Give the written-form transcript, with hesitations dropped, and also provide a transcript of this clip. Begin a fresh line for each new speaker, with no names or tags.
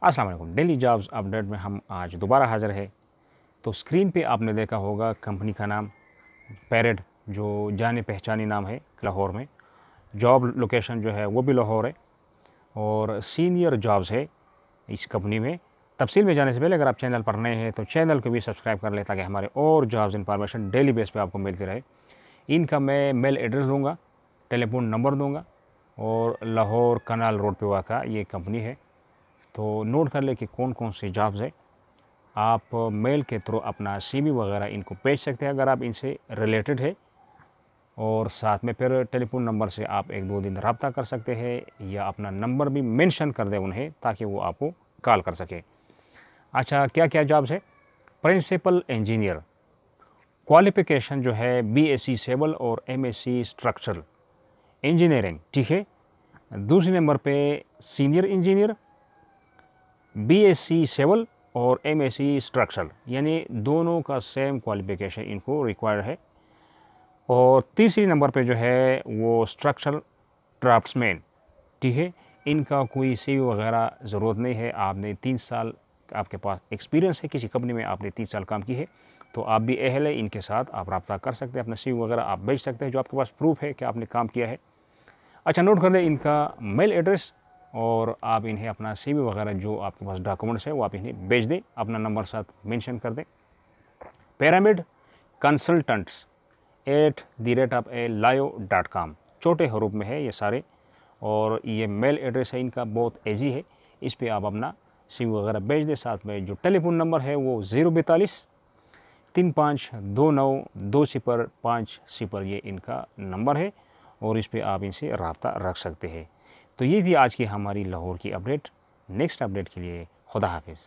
अस्सलाम वालेकुम। Daily jobs update में हम आज दोबारा हाज़िर है। तो स्क्रीन पे आपने देखा होगा कंपनी का नाम पैरेड, जो जाने पहचानी नाम है लाहौर में। जॉब लोकेशन जो है वो भी लाहौर है और सीनियर जॉब्स है इस कंपनी में। तफसील में जाने से पहले अगर आप चैनल पर नए हैं तो चैनल को भी सब्सक्राइब कर लें ताकि हमारे और जॉब्स इंफॉर्मेशन डेली बेस पे आपको मिलती रहे। इनका मैं मेल एड्रेस दूँगा, टेलीफोन नंबर दूँगा और लाहौर कनाल रोड पे वाक़ा ये कंपनी है। तो नोट कर ले कि कौन कौन सी जॉब्स है। आप मेल के थ्रू अपना सीवी वगैरह इनको भेज सकते हैं अगर आप इनसे रिलेटेड है, और साथ में फिर टेलीफोन नंबर से आप 1-2 दिन रब्ता कर सकते हैं या अपना नंबर भी मेंशन कर दें उन्हें ताकि वो आपको कॉल कर सके। अच्छा, क्या क्या जॉब्स है? प्रिंसिपल इंजीनियर, क्वालिफिकेशन जो है बीएससी सिविल और एमएससी स्ट्रक्चरल इंजीनियरिंग, ठीक है। दूसरे नंबर पे सीनियर इंजीनियर, बीएससी सिविल और एमएससी स्ट्रक्चरल, यानी दोनों का सेम क्वालिफिकेशन इनको रिक्वायर्ड है। और तीसरी नंबर पे जो है वो स्ट्रक्चरल ड्राफ्ट्समैन, ठीक है। इनका कोई सीवी वगैरह ज़रूरत नहीं है। आपने 3 साल आपके पास एक्सपीरियंस है, किसी कंपनी में आपने 3 साल काम की है तो आप भी अहल है। इनके साथ आप रब्ता कर सकते हैं, अपना सीवी वगैरह आप भेज सकते हैं जो आपके पास प्रूफ है कि आपने काम किया है। अच्छा, नोट कर लें इनका मेल एड्रेस और आप इन्हें अपना सीवी वगैरह जो आपके पास डॉक्यूमेंट्स है वो आप इन्हें भेज दें, अपना नंबर साथ मेंशन कर दें। पिरामिड कंसल्टेंट्स @layo.com, छोटे हरूफ में है ये सारे, और ये मेल एड्रेस है इनका, बहुत ईजी है। इस पे आप अपना सीवी वगैरह भेज दें। साथ में जो टेलीफोन नंबर है वो 042 3529 2050, ये इनका नंबर है और इस पे आप इनसे रब्ता रख सकते हैं। तो ये थी आज की हमारी लाहौर की अपडेट। नेक्स्ट अपडेट के लिए खुदा हाफिज़।